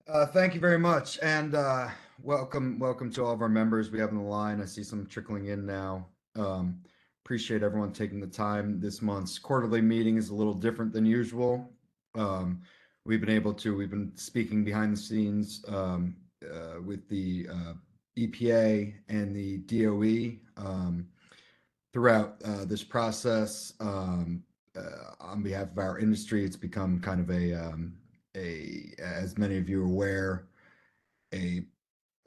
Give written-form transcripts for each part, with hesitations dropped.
Thank you very much, and welcome to all of our members we have on the line. I see some trickling in now. Um, Appreciate everyone taking the time. This month's quarterly meeting is a little different than usual. Um, we've been speaking behind the scenes with the EPA and the DOE throughout this process. On behalf of our industry, it's become kind of as many of you are aware, a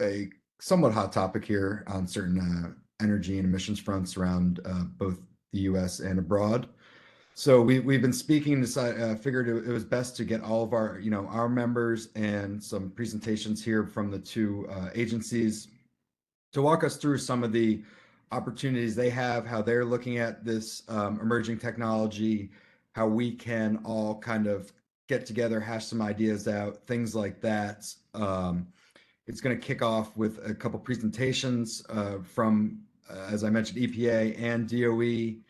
a somewhat hot topic here on certain energy and emissions fronts around both the U.S. and abroad. So we've been speaking. Figured it was best to get all of our our members and some presentations here from the two agencies to walk us through some of the opportunities they have, how they're looking at this emerging technology, how we can all kind of get together, hash some ideas out, things like that. It's going to kick off with a couple presentations from, as I mentioned, EPA and DOE,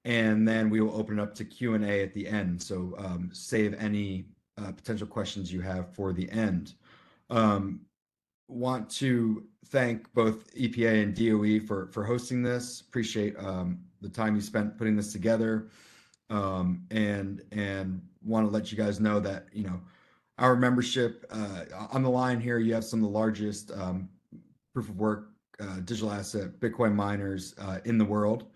and then we will open it up to Q&A at the end. So save any potential questions you have for the end. Um, want to thank both EPA and DOE for hosting this. Appreciate the time you spent putting this together, and want to let you guys know that our membership on the line here. You have some of the largest proof of work digital asset Bitcoin miners in the world.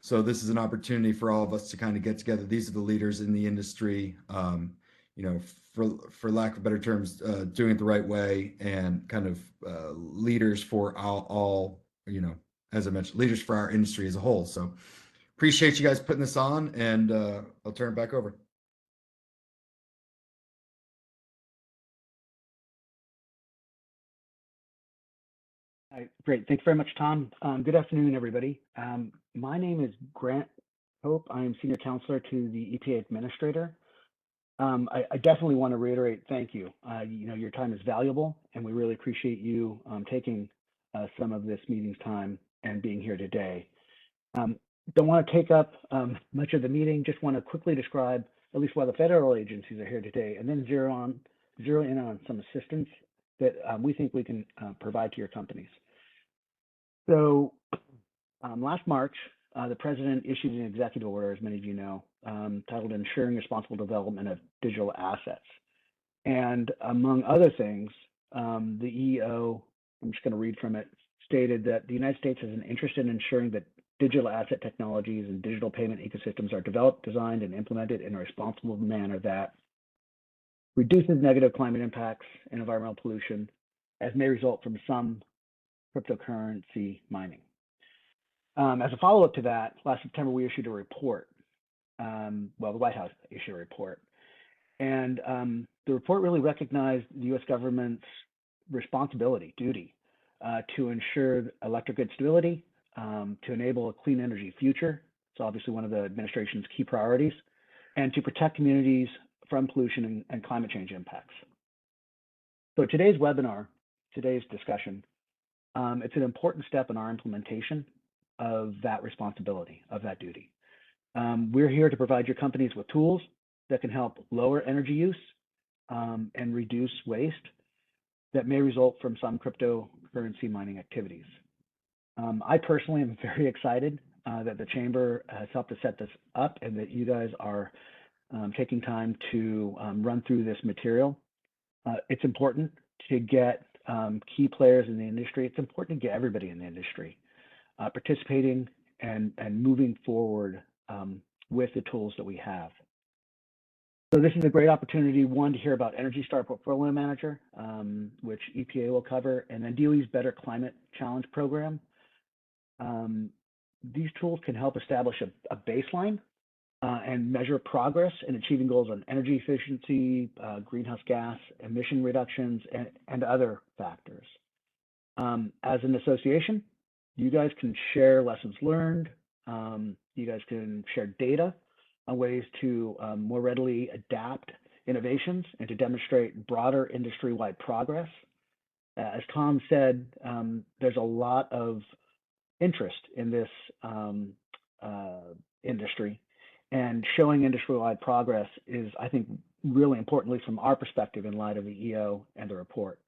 So this is an opportunity for all of us to kind of get together. These are the leaders in the industry. You know, for lack of better terms, doing it the right way, and kind of leaders for all, as I mentioned, leaders for our industry as a whole. So appreciate you guys putting this on, and I'll turn it back over. Hi, great. Thanks very much, Tom. Good afternoon, everybody. My name is Grant Hope. I am Senior Counselor to the EPA Administrator. I definitely want to reiterate thank you. Your time is valuable, and we really appreciate you taking some of this meeting's time and being here today. Don't want to take up much of the meeting, just want to quickly describe at least why the federal agencies are here today, and then zero in on some assistance that we think we can provide to your companies. So last March, the president issued an executive order, as many of you know, titled Ensuring Responsible Development of Digital Assets. And among other things, the EO, I'm just going to read from it, stated that the United States has an interest in ensuring that digital asset technologies and digital payment ecosystems are developed, designed, and implemented in a responsible manner that reduces negative climate impacts and environmental pollution, as may result from some cryptocurrency mining. As a follow-up to that, last September, we issued a report. The White House issued a report. And the report really recognized the U.S. government's responsibility, duty, to ensure electric grid stability, to enable a clean energy future. It's obviously one of the administration's key priorities, and to protect communities from pollution and climate change impacts. So today's webinar, today's discussion, it's an important step in our implementation of that responsibility, of that duty. We're here to provide your companies with tools that can help lower energy use and reduce waste that may result from some cryptocurrency mining activities. I personally am very excited that the Chamber has helped to set this up, and that you guys are taking time to run through this material. It's important to get key players in the industry. It's important to get everybody in the industry participating and moving forward with the tools that we have. So this is a great opportunity, one, to hear about Energy Star Portfolio Manager, which EPA will cover, and then DOE's Better Climate Challenge program. These tools can help establish a baseline and measure progress in achieving goals on energy efficiency, greenhouse gas emission reductions, and other factors. As an association, you guys can share lessons learned. You guys can share data on ways to more readily adapt innovations and to demonstrate broader industry-wide progress. As Tom said, there's a lot of interest in this industry, and showing industry-wide progress is, I think, really importantly from our perspective in light of the EO and the report.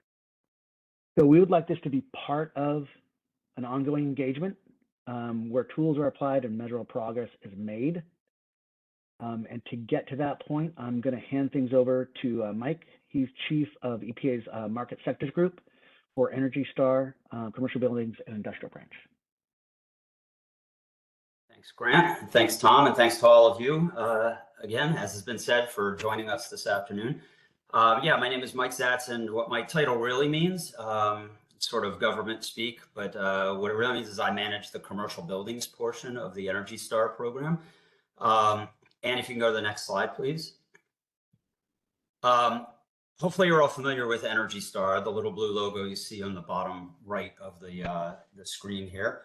So we would like this to be part of an ongoing engagement where tools are applied and measurable progress is made. And to get to that point, I'm going to hand things over to Mike. He's Chief of EPA's Market Sectors Group for Energy Star, Commercial Buildings, and Industrial Branch. Thanks, Grant. Thanks, Tom, and thanks to all of you, again, as has been said, for joining us this afternoon. Yeah, my name is Mike Zatz, and what my title really means, sort of government speak, but what it really means is I manage the commercial buildings portion of the Energy Star program. And if you can go to the next slide, please. Hopefully you're all familiar with Energy Star, the little blue logo you see on the bottom right of the screen here.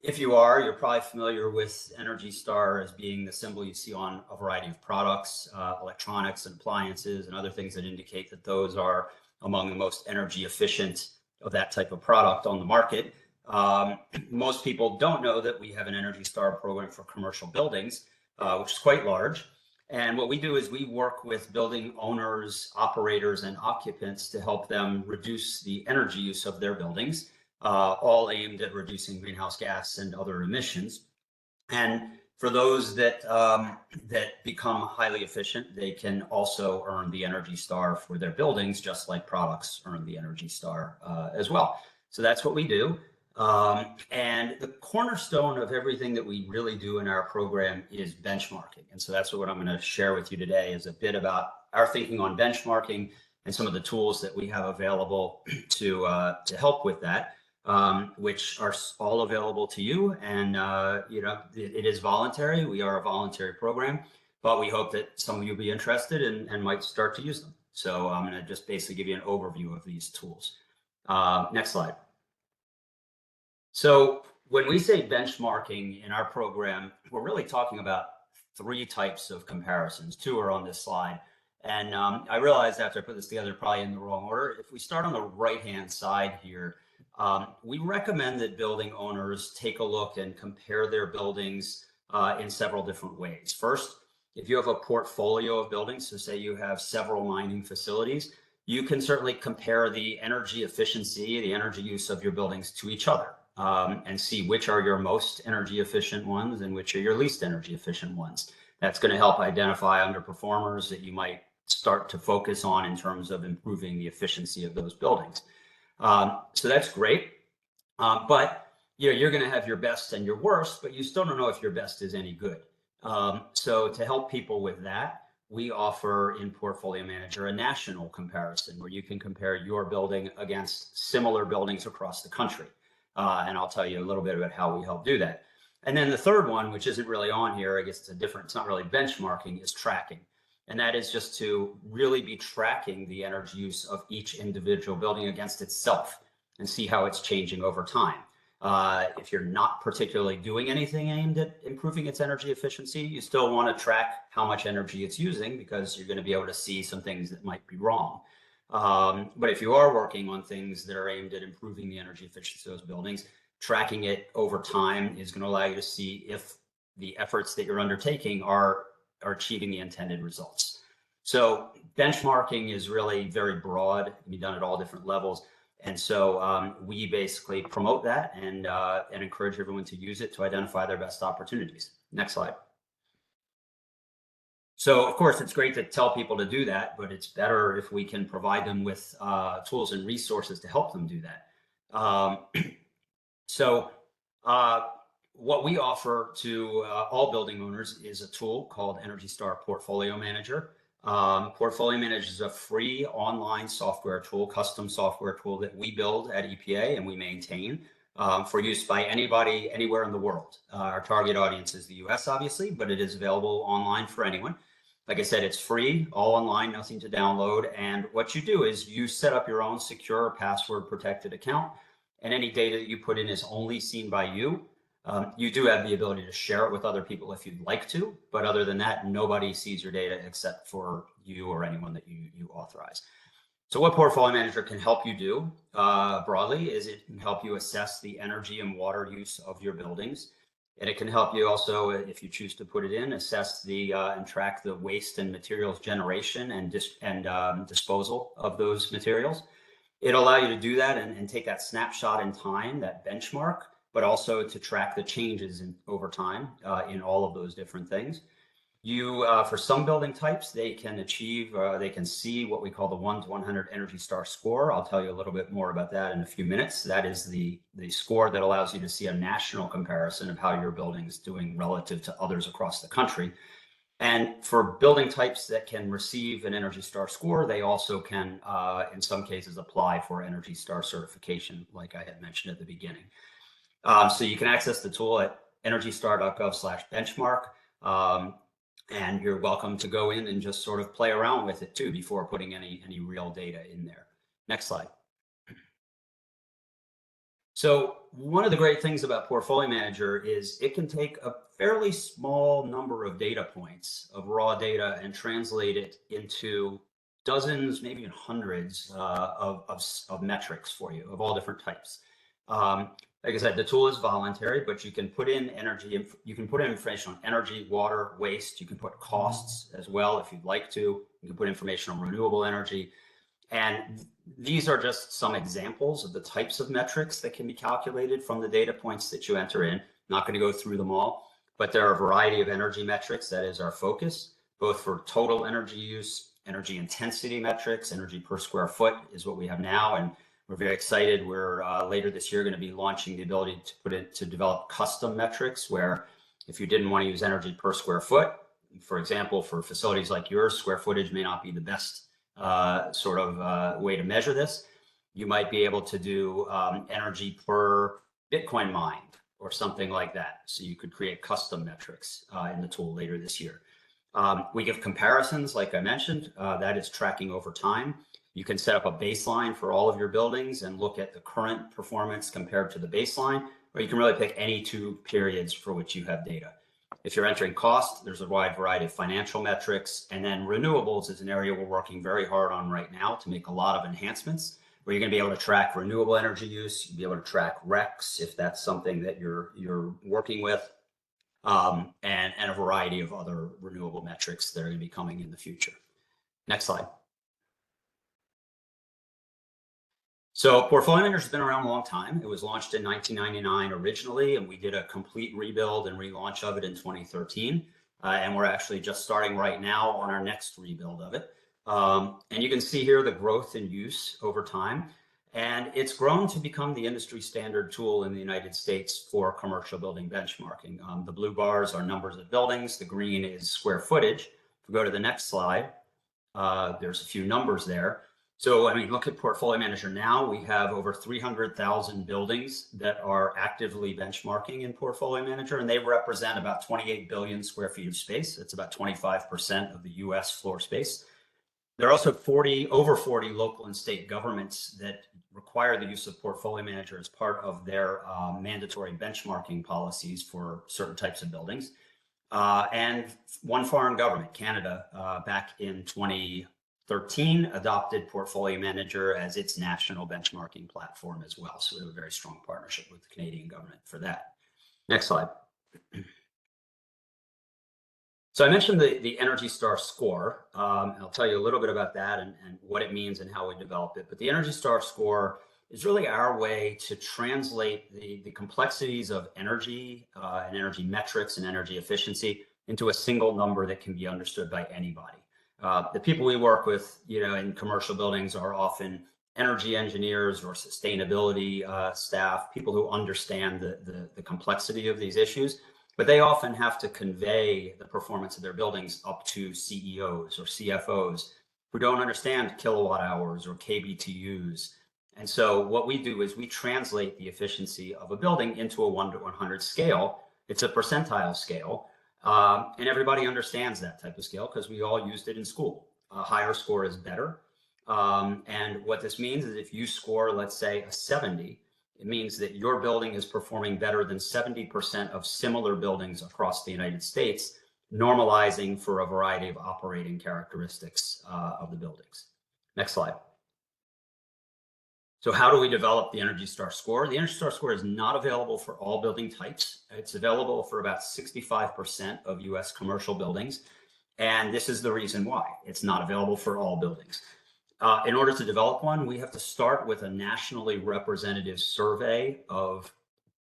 If you are, you're probably familiar with Energy Star as being the symbol you see on a variety of products, electronics and appliances and other things that indicate that those are among the most energy efficient of that type of product on the market. Most people don't know that we have an Energy Star program for commercial buildings, which is quite large. And what we do is we work with building owners, operators, and occupants to help them reduce the energy use of their buildings, all aimed at reducing greenhouse gas and other emissions. And for those that become highly efficient, they can also earn the Energy Star for their buildings, just like products earn the Energy Star as well. So that's what we do. And the cornerstone of everything that we really do in our program is benchmarking. And so that's what I'm going to share with you today, is a bit about our thinking on benchmarking and some of the tools that we have available to help with that. Which are all available to you, and it is voluntary. We are a voluntary program, but we hope that some of you will be interested and might start to use them. So I'm going to just basically give you an overview of these tools. Next slide. So when we say benchmarking in our program, we're really talking about three types of comparisons. Two are on this slide. And I realized after I put this together, probably in the wrong order. If we start on the right-hand side here, we recommend that building owners take a look and compare their buildings in several different ways. First, if you have a portfolio of buildings, so say you have several mining facilities, you can certainly compare the energy efficiency, the energy use of your buildings to each other, and see which are your most energy efficient ones and which are your least energy efficient ones. That's going to help identify underperformers that you might start to focus on in terms of improving the efficiency of those buildings. So that's great, but you're going to have your best and your worst, but you still don't know if your best is any good. So to help people with that, we offer in Portfolio Manager a national comparison where you can compare your building against similar buildings across the country. And I'll tell you a little bit about how we help do that. And then the third one, which isn't really on here, I guess it's not really benchmarking, is tracking. And that is just to really be tracking the energy use of each individual building against itself and see how it's changing over time. If you're not particularly doing anything aimed at improving its energy efficiency, you still want to track how much energy it's using because you're going to be able to see some things that might be wrong. But if you are working on things that are aimed at improving the energy efficiency of those buildings, tracking it over time is going to allow you to see if the efforts that you're undertaking are achieving the intended results. So benchmarking is really very broad. It can be done at all different levels. And so we basically promote that and encourage everyone to use it to identify their best opportunities. Next slide. So of course, it's great to tell people to do that, but it's better if we can provide them with tools and resources to help them do that. What we offer to all building owners is a tool called Energy Star Portfolio Manager. Portfolio Manager is a free online software tool, custom software tool that we build at EPA and we maintain for use by anybody anywhere in the world. Our target audience is the US, obviously, but it is available online for anyone. Like I said, it's free, all online, nothing to download. And what you do is you set up your own secure password protected account, and any data that you put in is only seen by you. You do have the ability to share it with other people if you'd like to, but other than that, nobody sees your data except for you or anyone that you authorize. So what Portfolio Manager can help you do broadly is it can help you assess the energy and water use of your buildings. And it can help you also, if you choose to put it in, assess the and track the waste and materials generation and disposal of those materials. It'll allow you to do that and take that snapshot in time, that benchmark, but also to track the changes over time in all of those different things. For some building types, they can see what we call the 1 to 100 Energy Star score. I'll tell you a little bit more about that in a few minutes. That is the score that allows you to see a national comparison of how your building is doing relative to others across the country. And for building types that can receive an Energy Star score, they also can, in some cases, apply for Energy Star certification, like I had mentioned at the beginning. So you can access the tool at energystar.gov/benchmark. And you're welcome to go in and just sort of play around with it too before putting any real data in there. Next slide. So one of the great things about Portfolio Manager is it can take a fairly small number of data points of raw data and translate it into dozens, maybe even hundreds of metrics for you of all different types. Like I said, the tool is voluntary, but you can put in you can put in information on energy, water, waste. You can put costs as well if you'd like to. You can put information on renewable energy. And these are just some examples of the types of metrics that can be calculated from the data points that you enter in. Not going to go through them all, but there are a variety of energy metrics. That is our focus, both for total energy use, energy intensity metrics, energy per square foot is what we have now. And we're very excited. We're later this year going to be launching the ability to develop custom metrics where if you didn't want to use energy per square foot, for example, for facilities like yours, square footage may not be the best way to measure this. You might be able to do energy per Bitcoin mined or something like that. So you could create custom metrics in the tool later this year. We give comparisons, like I mentioned, that is tracking over time. You can set up a baseline for all of your buildings and look at the current performance compared to the baseline, or you can really pick any two periods for which you have data. If you're entering cost, there's a wide variety of financial metrics. And then renewables is an area we're working very hard on right now to make a lot of enhancements where you're going to be able to track renewable energy use. You'll be able to track RECs if that's something that you're working with, and a variety of other renewable metrics that are going to be coming in the future. Next slide. So Portfolio Manager has been around a long time. It was launched in 1999 originally, and we did a complete rebuild and relaunch of it in 2013. And we're actually just starting right now on our next rebuild of it. And you can see here the growth in use over time. And it's grown to become the industry standard tool in the United States for commercial building benchmarking. The blue bars are numbers of buildings. The green is square footage. If we go to the next slide, there's a few numbers there. So, I mean, look at Portfolio Manager now. We have over 300,000 buildings that are actively benchmarking in Portfolio Manager, and they represent about 28 billion square feet of space. That's about 25% of the US floor space. There are also over 40 local and state governments that require the use of Portfolio Manager as part of their mandatory benchmarking policies for certain types of buildings. And one foreign government, Canada, back in 2013 adopted Portfolio Manager as its national benchmarking platform as well. So we have a very strong partnership with the Canadian government for that. Next slide. So I mentioned the Energy Star score. I'll tell you a little bit about that and what it means and how we develop it. But the Energy Star score is really our way to translate the complexities of energy and energy metrics and energy efficiency into a single number that can be understood by anybody. The people we work with, in commercial buildings are often energy engineers or sustainability staff, people who understand the complexity of these issues, but they often have to convey the performance of their buildings up to CEOs or CFOs who don't understand kilowatt hours or KBTUs. And so what we do is we translate the efficiency of a building into a 1 to 100 scale. It's a percentile scale. And everybody understands that type of scale because we all used it in school. A higher score is better. And what this means is if you score, let's say, a 70, it means that your building is performing better than 70% of similar buildings across the United States, normalizing for a variety of operating characteristics of the buildings. Next slide. So how do we develop the Energy Star score? The Energy Star score is not available for all building types. It's available for about 65% of US commercial buildings. And this is the reason why it's not available for all buildings. In order to develop one, we have to start with a nationally representative survey of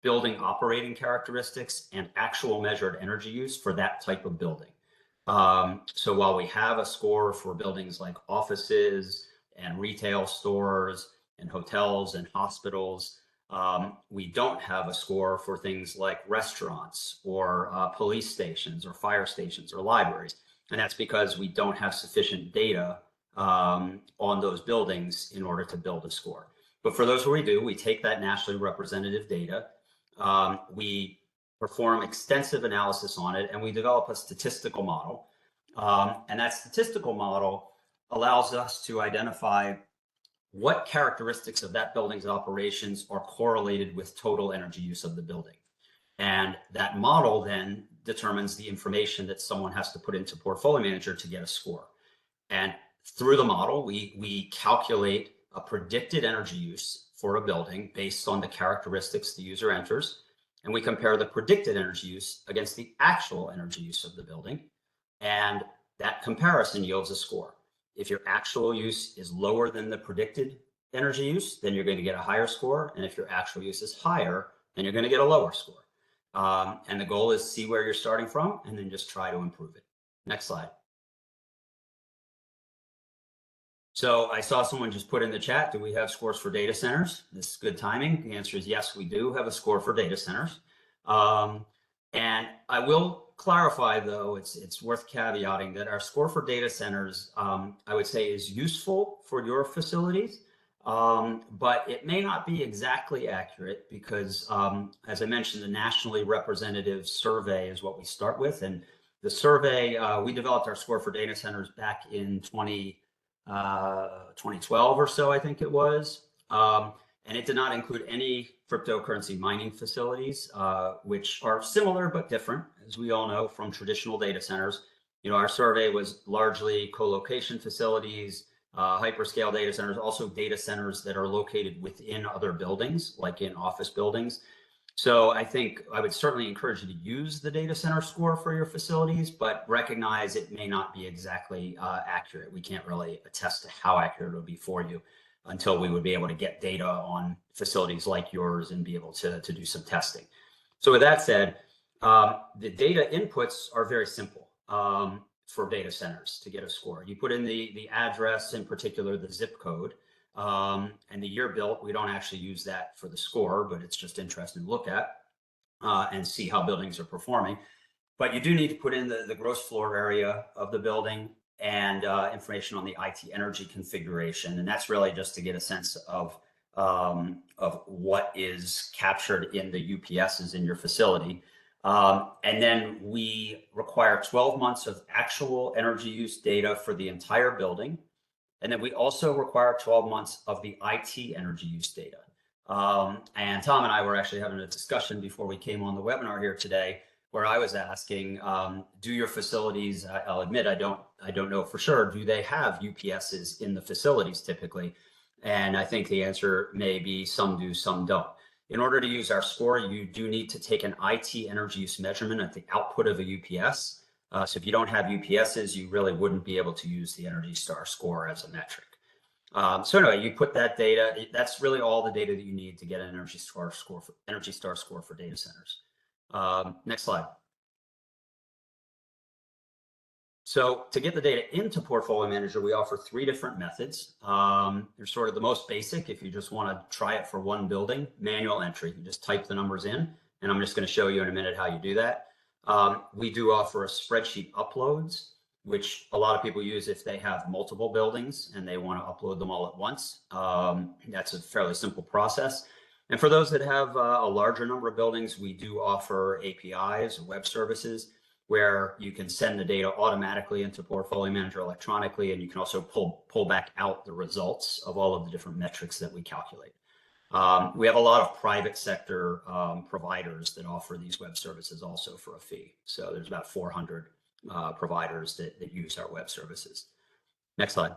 building operating characteristics and actual measured energy use for that type of building. So while we have a score for buildings like offices and retail stores and hotels and hospitals, we don't have a score for things like restaurants or police stations or fire stations or libraries. And that's because we don't have sufficient data on those buildings in order to build a score. But for those where we do, we take that nationally representative data, we perform extensive analysis on it, and we develop a statistical model. And that statistical model allows us to identify what characteristics of that building's operations are correlated with total energy use of the building. And that model then determines the information that someone has to put into Portfolio Manager to get a score. And through the model, we calculate a predicted energy use for a building based on the characteristics the user enters. And we compare the predicted energy use against the actual energy use of the building. And that comparison yields a score. If your actual use is lower than the predicted energy use, then you're going to get a higher score. And if your actual use is higher, then you're going to get a lower score. And the goal is see where you're starting from and then just try to improve it. Next slide. So I saw someone just put in the chat, do we have scores for data centers? This is good timing. The answer is yes, we do have a score for data centers. And I will clarify, though, it's worth caveating that our score for data centers, I would say, is useful for your facilities, but it may not be exactly accurate because, as I mentioned, the nationally representative survey is what we start with. And the survey, we developed our score for data centers back in 2012 or so, I think it was. And it did not include any cryptocurrency mining facilities, which are similar but different, as we all know, from traditional data centers. Our survey was largely co-location facilities, hyperscale data centers, also data centers that are located within other buildings, like in office buildings. So I think I would certainly encourage you to use the data center score for your facilities, but recognize it may not be exactly accurate. We can't really attest to how accurate it'll be for you until we would be able to get data on facilities like yours and be able to do some testing. So with that said, the data inputs are very simple for data centers to get a score. You put in the address, in particular the zip code, and the year built. We don't actually use that for the score, but it's just interesting to look at and see how buildings are performing. But you do need to put in the gross floor area of the building and information on the IT energy configuration. And that's really just to get a sense of what is captured in the UPSs in your facility. And then we require 12 months of actual energy use data for the entire building. And then we also require 12 months of the IT energy use data. And Tom and I were actually having a discussion before we came on the webinar here today, where I was asking, do your facilities, I'll admit, I don't know for sure, do they have UPSs in the facilities typically? And I think the answer may be some do, some don't. In order to use our score, you do need to take an IT energy use measurement at the output of a UPS. So if you don't have UPSs, you really wouldn't be able to use the Energy Star score as a metric. So anyway, you put that data, that's really all the data that you need to get an Energy Star score for data centers. Next slide. So to get the data into Portfolio Manager, we offer 3 different methods. They're sort of the most basic. If you just want to try it for one building, manual entry. You just type the numbers in, and I'm just going to show you in a minute how you do that. We do offer a spreadsheet uploads, which a lot of people use if they have multiple buildings and they want to upload them all at once. That's a fairly simple process. And for those that have a larger number of buildings, we do offer APIs, web services, where you can send the data automatically into Portfolio Manager electronically, and you can also pull back out the results of all of the different metrics that we calculate. We have a lot of private sector providers that offer these web services also for a fee. So there's about 400 providers that use our web services. Next slide.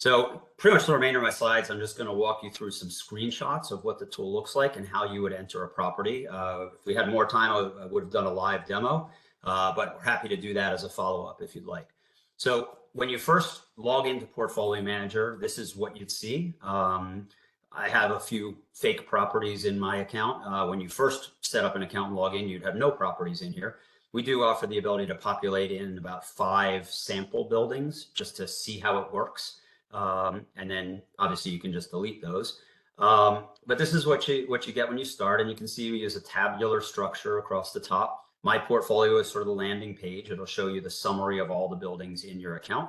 So pretty much the remainder of my slides, I'm just going to walk you through some screenshots of what the tool looks like and how you would enter a property. If we had more time, I would have done a live demo, but we're happy to do that as a follow-up if you'd like. So when you first log into Portfolio Manager, this is what you'd see. I have a few fake properties in my account. When you first set up an account and log in, you'd have no properties in here. We do offer the ability to populate in about 5 sample buildings just to see how it works. And then obviously you can just delete those. But this is what you get when you start, and you can see we use a tabular structure across the top. My portfolio is sort of the landing page. It'll show you the summary of all the buildings in your account.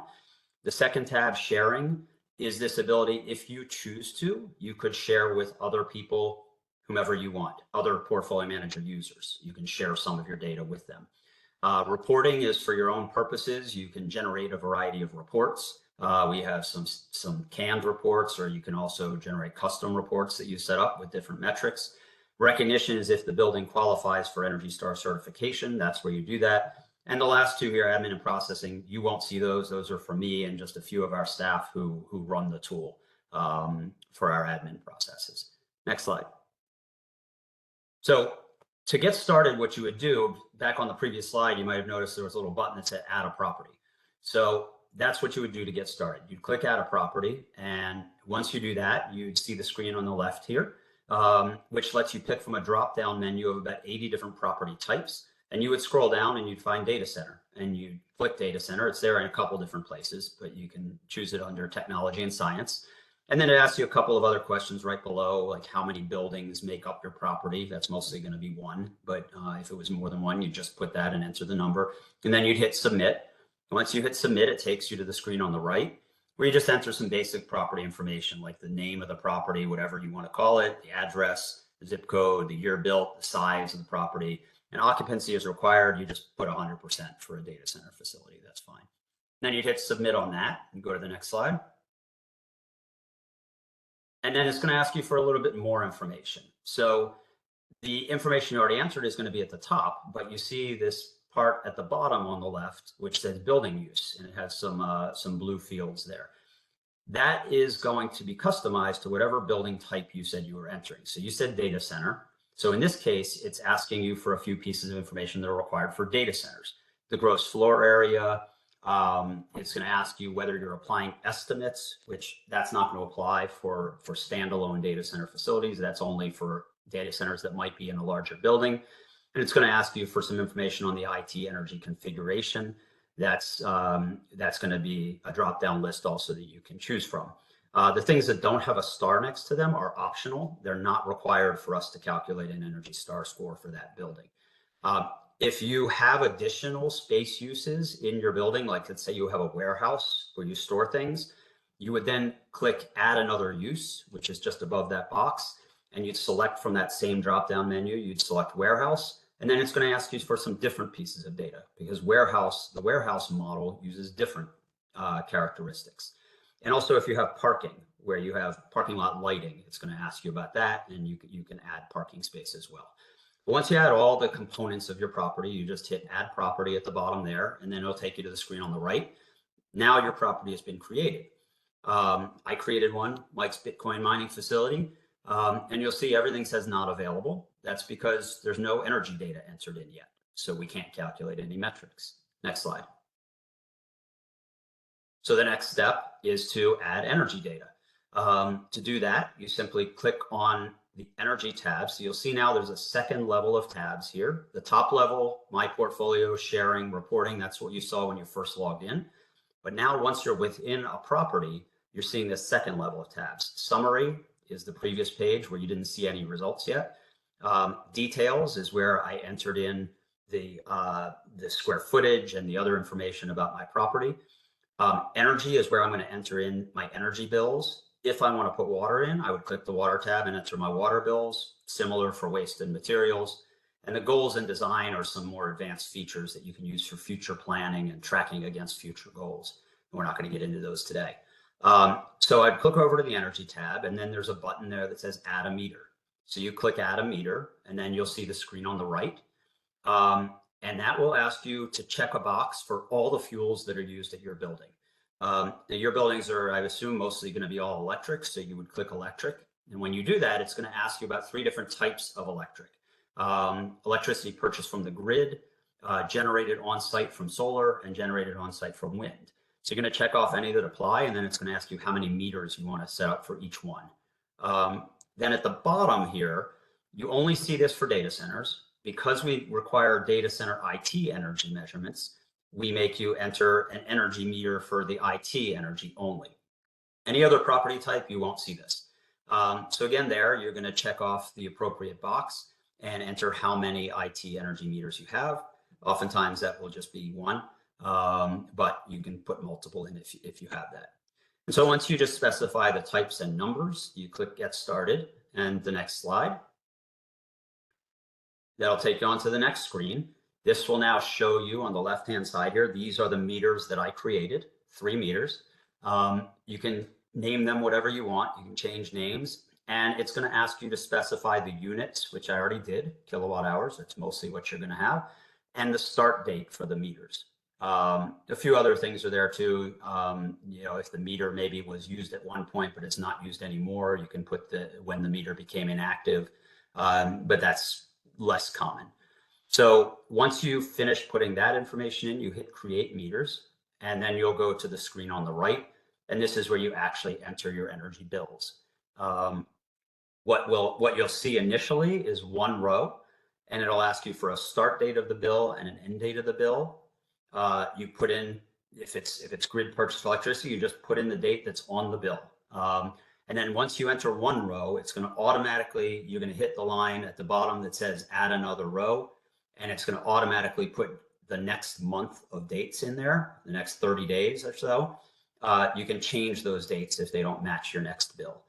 The second tab, sharing, is this ability, if you choose to, you could share with other people, whomever you want, other Portfolio Manager users. You can share some of your data with them. Reporting is for your own purposes. You can generate a variety of reports. We have some canned reports, or you can also generate custom reports that you set up with different metrics. Recognition is if the building qualifies for Energy Star certification, that's where you do that. And the last two here, admin and processing, you won't see those. Those are for me and just a few of our staff who run the tool for our admin processes. Next slide. So to get started, what you would do, back on the previous slide, you might have noticed there was a little button that said add a property. So that's what you would do to get started. You'd click add a property, and once you do that, you'd see the screen on the left here, which lets you pick from a drop-down menu of about 80 different property types. And you would scroll down and you'd find data center, and you click data center. It's there in a couple different places, but you can choose it under technology and science. And then it asks you a couple of other questions right below, like how many buildings make up your property. That's mostly going to be one, but if it was more than one, you just put that and enter the number, and then you'd hit submit. Once you hit submit, it takes you to the screen on the right, where you just enter some basic property information, like the name of the property, whatever you want to call it, the address, the zip code, the year built, the size of the property, and occupancy is required. You just put 100% for a data center facility. That's fine. Then you'd hit submit on that and go to the next slide. And then it's going to ask you for a little bit more information. So the information you already entered is going to be at the top, but you see this part at the bottom on the left, which says building use, and it has some blue fields there. That is going to be customized to whatever building type you said you were entering. So you said data center. So in this case, it's asking you for a few pieces of information that are required for data centers. The gross floor area. It's going to ask you whether you're applying estimates, which that's not going to apply for standalone data center facilities. That's only for data centers that might be in a larger building. And it's going to ask you for some information on the IT energy configuration. That's going to be a drop-down list also that you can choose from. The things that don't have a star next to them are optional. They're not required for us to calculate an Energy Star score for that building. If you have additional space uses in your building, like let's say you have a warehouse where you store things, you would then click add another use, which is just above that box, and you'd select from that same drop-down menu, you'd select warehouse, and then it's going to ask you for some different pieces of data, because the warehouse model uses different characteristics. And also if you have parking, where you have parking lot lighting, it's going to ask you about that, and you can add parking space as well. But once you add all the components of your property, you just hit add property at the bottom there, and then it'll take you to the screen on the right. Now your property has been created. I created one, Mike's Bitcoin mining facility, and you'll see everything says not available. That's because there's no energy data entered in yet, so we can't calculate any metrics. Next slide. So the next step is to add energy data. To do that, you simply click on the energy tab. So you'll see now there's a second level of tabs here. The top level, my portfolio, sharing, reporting, that's what you saw when you first logged in. But now once you're within a property, you're seeing this second level of tabs. Summary is the previous page where you didn't see any results yet. Details is where I entered in the square footage and the other information about my property. Energy is where I'm going to enter in my energy bills. If I want to put water in, I would click the water tab and enter my water bills, similar for waste and materials. And the goals and design are some more advanced features that you can use for future planning and tracking against future goals. We're not going to get into those today. So I'd click over to the energy tab, and then there's a button there that says add a meter. So you click add a meter, and then you'll see the screen on the right. And that will ask you to check a box for all the fuels that are used at your building. Your buildings are, I assume, mostly going to be all electric, so you would click electric. And when you do that, it's going to ask you about 3 different types of electric. Electricity purchased from the grid, generated on site from solar, and generated on site from wind. So you're going to check off any that apply, and then it's going to ask you how many meters you want to set up for each one. Then at the bottom here, you only see this for data centers. Because we require data center IT energy measurements, we make you enter an energy meter for the IT energy only. Any other property type, you won't see this. So again, there, you're going to check off the appropriate box and enter how many IT energy meters you have. Oftentimes that will just be 1, but you can put multiple in if you have that. And so once you just specify the types and numbers, you click Get Started, and the next slide. That'll take you on to the next screen. This will now show you on the left-hand side here, these are the meters that I created, 3 meters. You can name them whatever you want. You can change names, and it's going to ask you to specify the units, which I already did, kilowatt hours. That's mostly what you're going to have, and the start date for the meters. A few other things are there too. You know, if the meter maybe was used at one point, but it's not used anymore, you can put when the meter became inactive, but that's less common. So once you finish putting that information in, you hit Create Meters, and then you'll go to the screen on the right, and this is where you actually enter your energy bills. What you'll see initially is 1 row, and it'll ask you for a start date of the bill and an end date of the bill. You put in, if it's grid purchased electricity, you just put in the date that's on the bill. And then once you enter 1 row, it's going to automatically, you're going to hit the line at the bottom that says add another row, and it's going to automatically put the next month of dates in there, the next 30 days or so. You can change those dates if they don't match your next bill.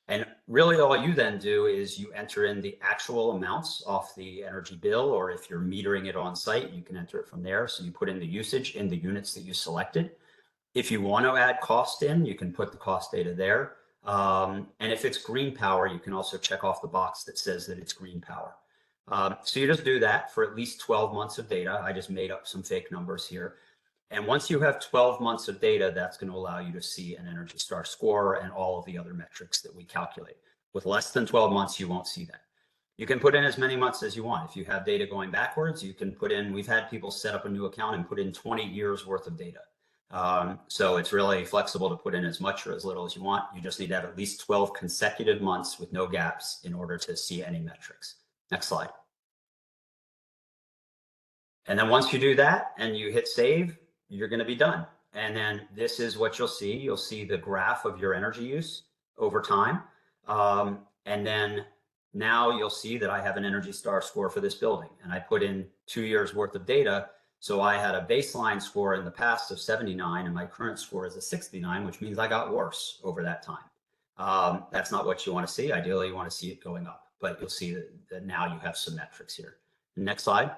And really all you then do is you enter in the actual amounts off the energy bill, or if you're metering it on site, you can enter it from there. So you put in the usage in the units that you selected. If you want to add cost in, you can put the cost data there. And if it's green power, you can also check off the box that says that it's green power. So you just do that for at least 12 months of data. I just made up some fake numbers here. And once you have 12 months of data, that's going to allow you to see an Energy Star score and all of the other metrics that we calculate. With less than 12 months, you won't see that. You can put in as many months as you want. If you have data going backwards, you can put in, we've had people set up a new account and put in 20 years worth of data. So it's really flexible to put in as much or as little as you want. You just need to have at least 12 consecutive months with no gaps in order to see any metrics. Next slide. And then once you do that and you hit save, you're going to be done. And then this is what you'll see. You'll see the graph of your energy use over time. And then now you'll see that I have an Energy Star score for this building. And I put in 2 years worth of data. So I had a baseline score in the past of 79, and my current score is a 69, which means I got worse over that time. That's not what you want to see. Ideally, you want to see it going up, but you'll see that now you have some metrics here. Next slide.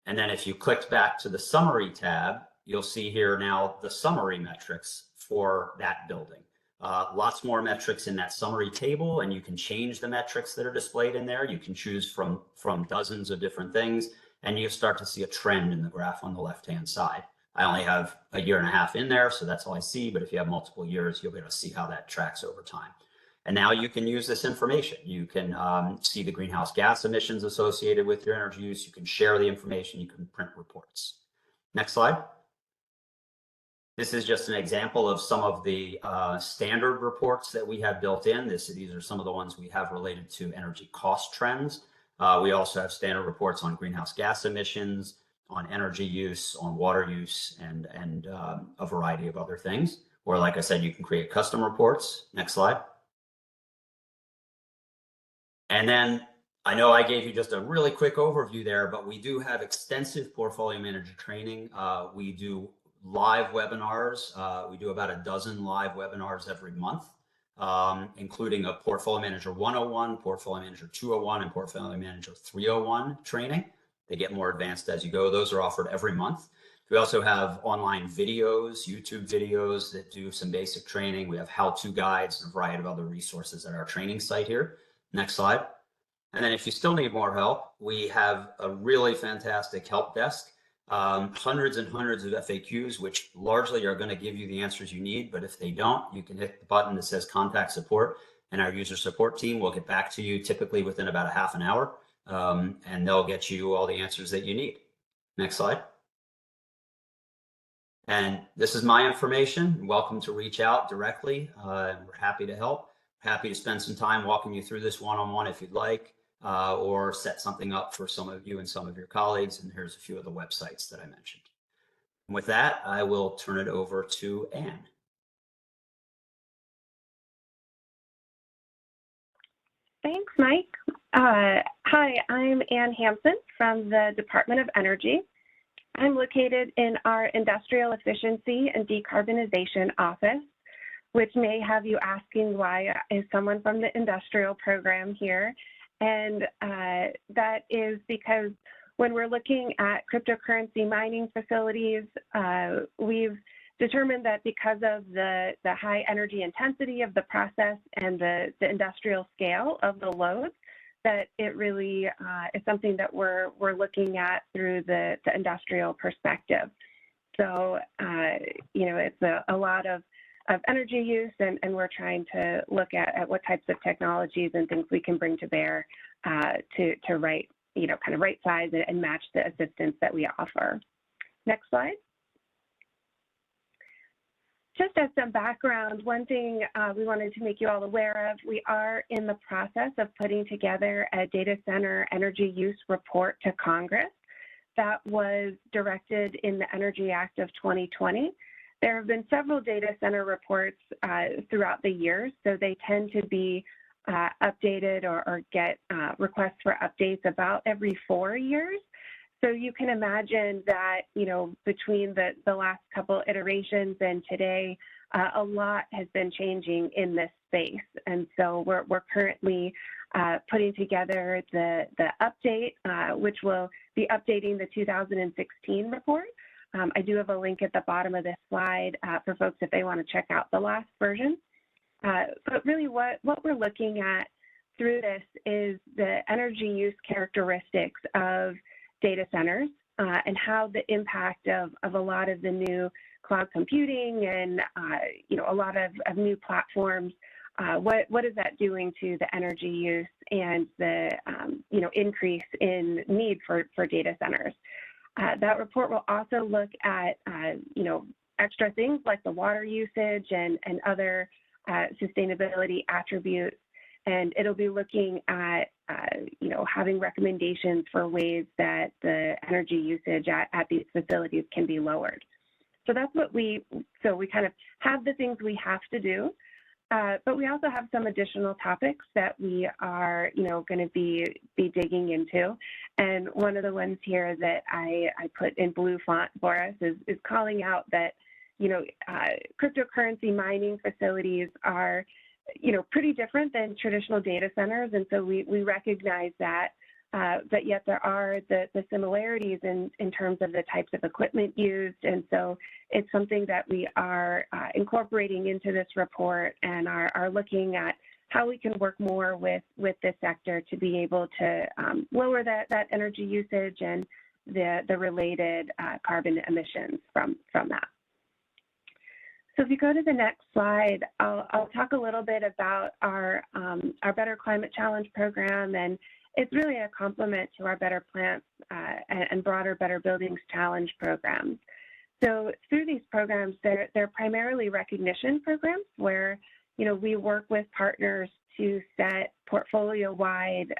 And then if you clicked back to the summary tab, you'll see here now the summary metrics for that building. Lots more metrics in that summary table, and you can change the metrics that are displayed in there. You can choose from dozens of different things, and you start to see a trend in the graph on the left-hand side. I only have a year and a half in there, so that's all I see. But if you have multiple years, you'll be able to see how that tracks over time. And now you can use this information. You can see the greenhouse gas emissions associated with your energy use. You can share the information. You can print reports. Next slide. This is just an example of some of the standard reports that we have built in. These are some of the ones we have related to energy cost trends. We also have standard reports on greenhouse gas emissions, on energy use, on water use, and a variety of other things. Or like I said, you can create custom reports. Next slide. And then I know I gave you just a really quick overview there, but we do have extensive portfolio manager training. We do live webinars. We do about a dozen live webinars every month, including a Portfolio Manager 101, Portfolio Manager 201, and Portfolio Manager 301 training. They get more advanced as you go. Those are offered every month. We also have online videos, YouTube videos that do some basic training. We have how-to guides and a variety of other resources at our training site here. Next slide. And then if you still need more help, we have a really fantastic help desk. hundreds and hundreds of FAQs, which largely are going to give you the answers you need. But if they don't, you can hit the button that says contact support, and our user support team will get back to you typically within about a half an hour, and they'll get you all the answers that you need. Next slide. And this is my information. Welcome to reach out directly. We're happy to help. Happy to spend some time walking you through this one-on-one if you'd like, or set something up for some of you and some of your colleagues. And here's a few of the websites that I mentioned. And with that, I will turn it over to Anne. Thanks, Mike. Hi, I'm Ann Hampson from the Department of Energy. I'm located in our Industrial Efficiency and Decarbonization Office, which may have you asking, why is someone from the industrial program here? And that is because when we're looking at cryptocurrency mining facilities, we've determined that because of the high energy intensity of the process and the industrial scale of the loads, that it really is something that we're looking at through the industrial perspective. So, you know, it's a lot of energy use, and we're trying to look at what types of technologies and things we can bring to bear to right, you know, kind of right size and match the assistance that we offer. Next slide. Just as some background, one thing we wanted to make you all aware of, we are in the process of putting together a data center energy use report to Congress that was directed in the Energy Act of 2020. There have been several data center reports throughout the years, so they tend to be updated or get requests for updates about every 4 years. So you can imagine that, you know, between the last couple iterations and today, a lot has been changing in this space. And so we're currently putting together the update, which will be updating the 2016 report. I do have a link at the bottom of this slide for folks if they want to check out the last version. But really what we're looking at through this is the energy use characteristics of data centers and how the impact of a lot of the new cloud computing and you know, a lot of new platforms, what is that doing to the energy use and the you know, increase in need for data centers. That report will also look at you know, extra things like the water usage and other sustainability attributes. And it'll be looking at, you know, having recommendations for ways that the energy usage at these facilities can be lowered. So that's what we kind of have the things we have to do, but we also have some additional topics that we are, you know, going to be digging into. And one of the ones here that I put in blue font for us is calling out that, you know, cryptocurrency mining facilities are, you know, pretty different than traditional data centers. And so we recognize that, but yet there are the similarities in terms of the types of equipment used. And so it's something that we are incorporating into this report and are looking at how we can work more with this sector to be able to lower that energy usage and the related carbon emissions from that. So if you go to the next slide, I'll talk a little bit about our Better Climate Challenge program, and it's really a complement to our Better Plants and broader Better Buildings Challenge programs. So through these programs, they're primarily recognition programs where, you know, we work with partners to set portfolio-wide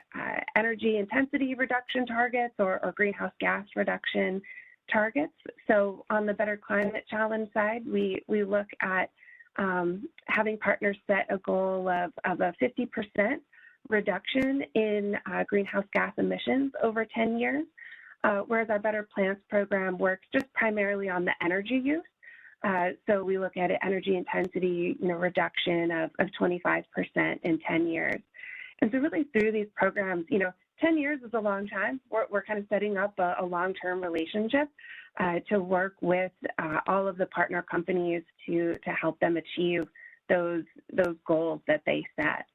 energy intensity reduction targets or greenhouse gas reduction targets. So on the Better Climate Challenge side, we look at having partners set a goal of a 50% reduction in greenhouse gas emissions over 10 years, whereas our Better Plants program works just primarily on the energy use. So we look at energy intensity, you know, reduction of 25% in 10 years. And so really through these programs, you know, 10 years is a long time. We're kind of setting up a long-term relationship to work with all of the partner companies to help them achieve those goals that they set.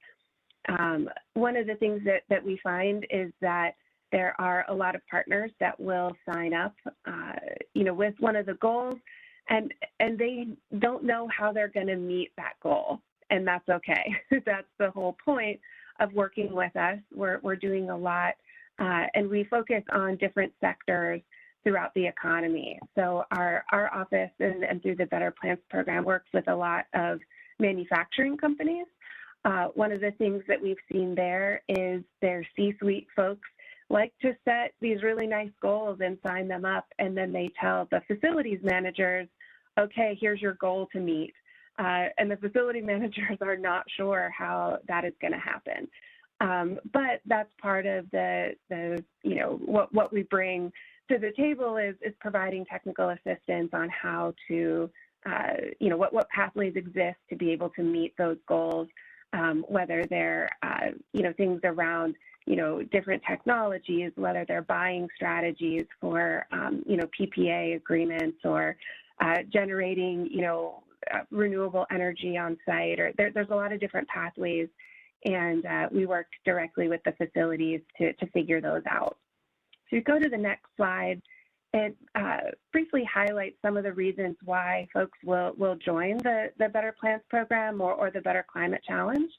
One of the things that we find is that there are a lot of partners that will sign up, with one of the goals, and they don't know how they're going to meet that goal, and that's okay. That's the whole point of working with us. We're doing a lot, and we focus on different sectors throughout the economy. So our office and through the Better Plants program works with a lot of manufacturing companies. One of the things that we've seen there is their C-suite folks like to set these really nice goals and sign them up, and then they tell the facilities managers, okay, here's your goal to meet. And the facility managers are not sure how that is going to happen. But that's part of what we bring to the table is providing technical assistance on how to, what pathways exist to be able to meet those goals, whether they're, things around, different technologies, whether they're buying strategies for, PPA agreements or generating, renewable energy on site, or there's a lot of different pathways, and we work directly with the facilities to figure those out. So you go to the next slide, it briefly highlights some of the reasons why folks will join the Better Plants program or the Better Climate Challenge.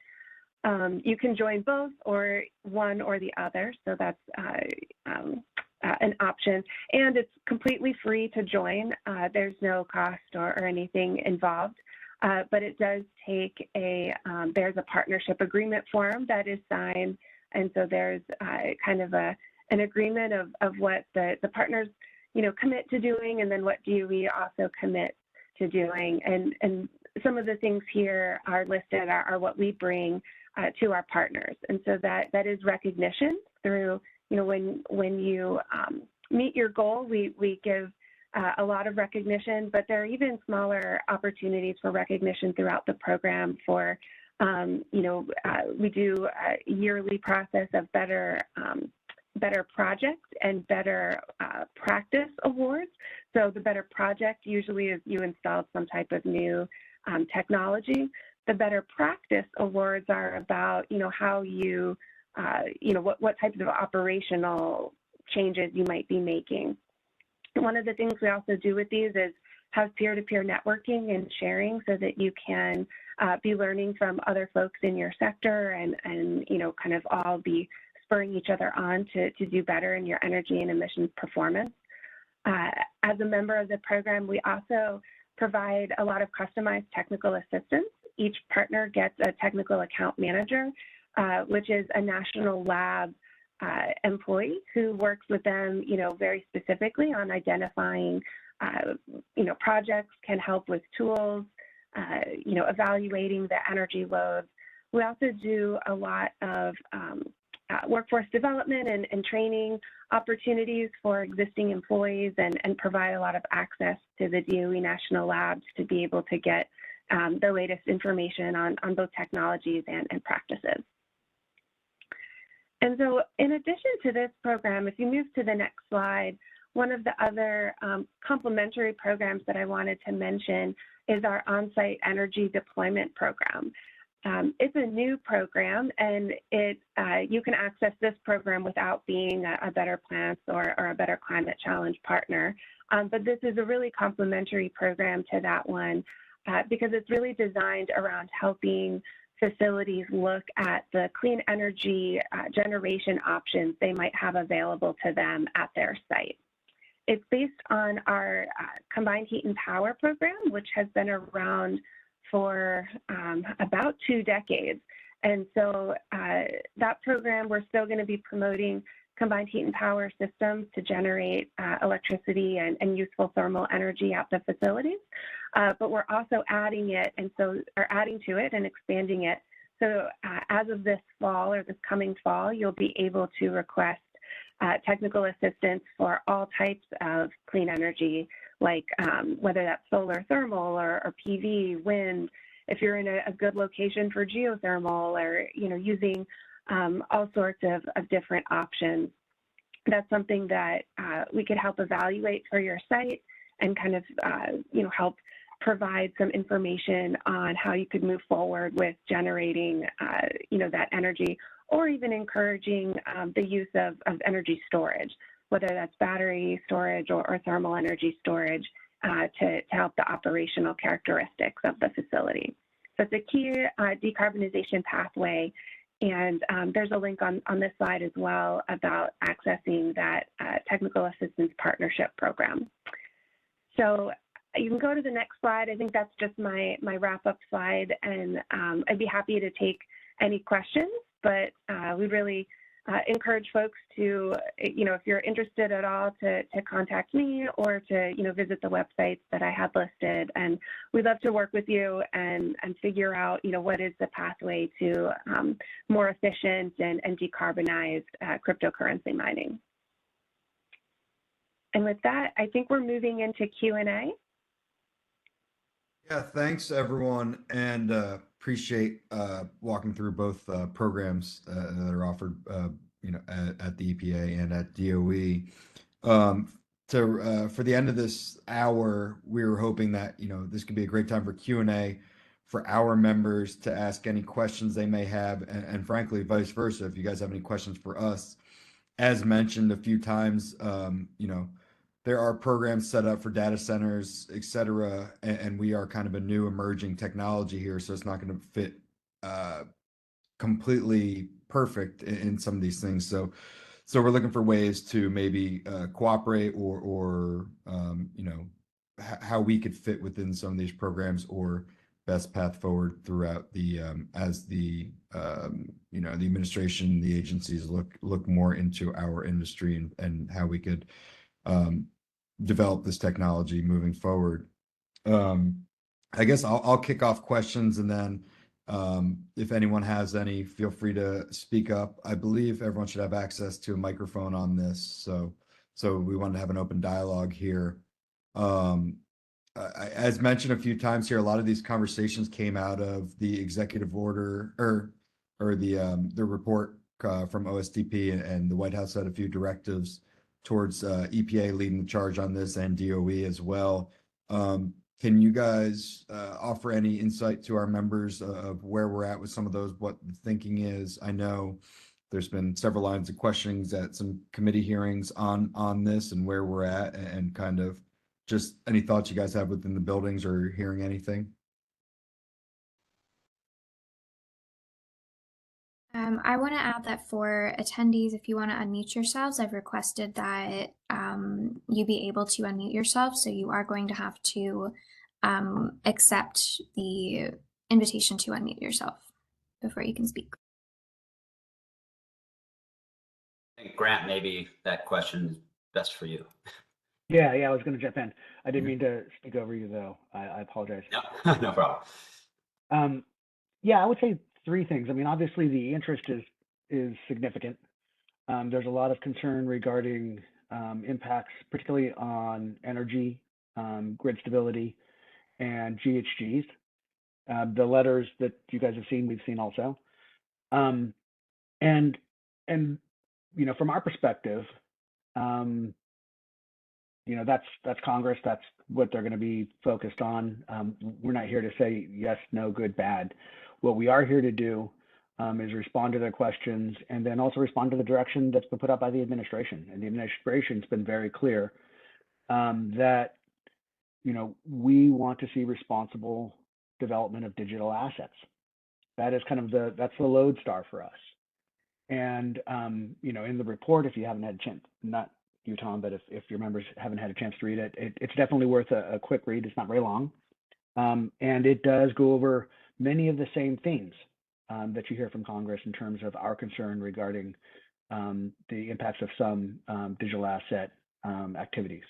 You can join both or one or the other, so that's an option, and it's completely free to join. There's no cost or anything involved, but it does take there's a partnership agreement form that is signed, and so there's kind of an agreement of what the partners commit to doing, and then what DOE also commits to doing, and some of the things here are listed are what we bring to our partners, and so that is recognition through when you meet your goal, we give a lot of recognition, but there are even smaller opportunities for recognition throughout the program for, we do a yearly process of better project and better practice awards. So the better project usually is you installed some type of new technology. The better practice awards are about, how you, what types of operational changes you might be making. One of the things we also do with these is have peer-to-peer networking and sharing so that you can be learning from other folks in your sector and kind of all be spurring each other on to do better in your energy and emissions performance. As a member of the program, we also provide a lot of customized technical assistance. Each partner gets a technical account manager, which is a national lab employee who works with them, very specifically on identifying, projects, can help with tools, evaluating the energy loads. We also do a lot of workforce development and training opportunities for existing employees and provide a lot of access to the DOE national labs to be able to get the latest information on both technologies and practices. And so in addition to this program, if you move to the next slide, one of the other complementary programs that I wanted to mention is our on-site energy deployment program. It's a new program, and you can access this program without being a Better Plants or a Better Climate Challenge partner. But this is a really complementary program to that one because it's really designed around helping facilities look at the clean energy generation options they might have available to them at their site. It's based on our combined heat and power program, which has been around for about 2 decades. And so that program, we're still going to be promoting combined heat and power systems to generate electricity and useful thermal energy at the facilities. But we're also adding to it and expanding it. So as of this fall or this coming fall, you'll be able to request technical assistance for all types of clean energy, like whether that's solar thermal or PV, wind, if you're in a good location for geothermal or, using all sorts of different options. That's something that we could help evaluate for your site and kind of, help provide some information on how you could move forward with generating, that energy, or even encouraging the use of energy storage, whether that's battery storage or thermal energy storage to help the operational characteristics of the facility. So it's a key decarbonization pathway. And there's a link on this slide as well about accessing that technical assistance partnership program. So you can go to the next slide. I think that's just my wrap-up slide, and I'd be happy to take any questions, but we really encourage folks to, if you're interested at all, to contact me or to, visit the websites that I have listed. And we'd love to work with you and figure out, what is the pathway to more efficient and decarbonized cryptocurrency mining. And with that, I think we're moving into Q&A. Yeah, thanks everyone, and appreciate walking through both programs that are offered, at the EPA and at DOE. For the end of this hour, we were hoping that this could be a great time for Q&A for our members to ask any questions they may have, and frankly, vice versa. If you guys have any questions for us, as mentioned a few times, there are programs set up for data centers, et cetera, and we are kind of a new emerging technology here, so it's not going to fit completely perfect in some of these things. So we're looking for ways to maybe cooperate or how we could fit within some of these programs or best path forward throughout the as the the administration, the agencies look more into our industry and how we could develop this technology moving forward. I guess I'll kick off questions, and then if anyone has any, feel free to speak up. I believe everyone should have access to a microphone on this, so we wanted to have an open dialogue here. As mentioned a few times here, a lot of these conversations came out of the executive order or the report from OSTP, and the White House had a few directives towards EPA leading the charge on this, and DOE as well. Can you guys offer any insight to our members of where we're at with some of those, what the thinking is? I know there's been several lines of questions at some committee hearings on this and where we're at, and kind of just any thoughts you guys have within the buildings or hearing anything. I want to add that for attendees, if you want to unmute yourselves, I've requested that you be able to unmute yourself. So you are going to have to accept the invitation to unmute yourself before you can speak. I think, Grant, maybe that question is best for you. Yeah, I was going to jump in. I didn't mean to speak over you, though. I apologize. No, no problem. Yeah, I would say three things. I mean, obviously the interest is significant. There's a lot of concern regarding impacts, particularly on energy, grid stability, and GHGs. The letters that you guys have seen, we've seen also. And from our perspective, that's Congress. That's what they're going to be focused on. We're not here to say yes, no, good, bad. What we are here to do is respond to their questions, and then also respond to the direction that's been put out by the administration. And the administration's been very clear that we want to see responsible development of digital assets. That is kind of that's the lodestar for us. And in the report, if you haven't had a chance, not you, Tom, but if your members haven't had a chance to read it, it's definitely worth a quick read. It's not very long, and it does go over many of the same themes that you hear from Congress in terms of our concern regarding the impacts of some digital asset activities.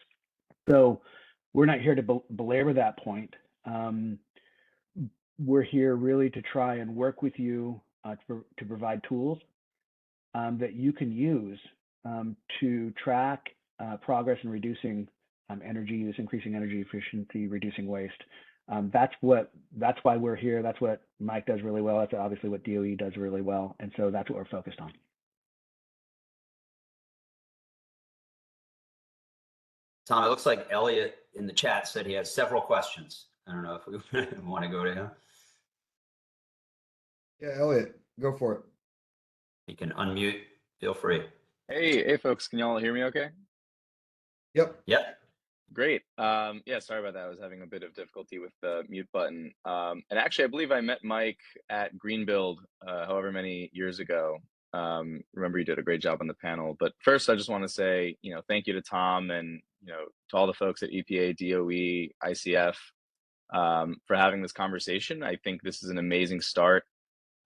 So we're not here to belabor that point. We're here really to try and work with you to provide tools that you can use to track progress in reducing energy use, increasing energy efficiency, reducing waste. That's why we're here. That's what Mike does really well. That's obviously what DOE does really well. And so that's what we're focused on. Tom, it looks like Elliot in the chat said he has several questions. I don't know if we want to go to him. Yeah, Elliot, go for it. You can unmute, feel free. Hey, folks, can y'all hear me okay? Yep. Yep. Great. Yeah, sorry about that. I was having a bit of difficulty with the mute button. And actually, I believe I met Mike at Greenbuild, however many years ago. Remember, you did a great job on the panel. But first, I just want to say, thank you to Tom and, to all the folks at EPA, DOE, ICF, for having this conversation. I think this is an amazing start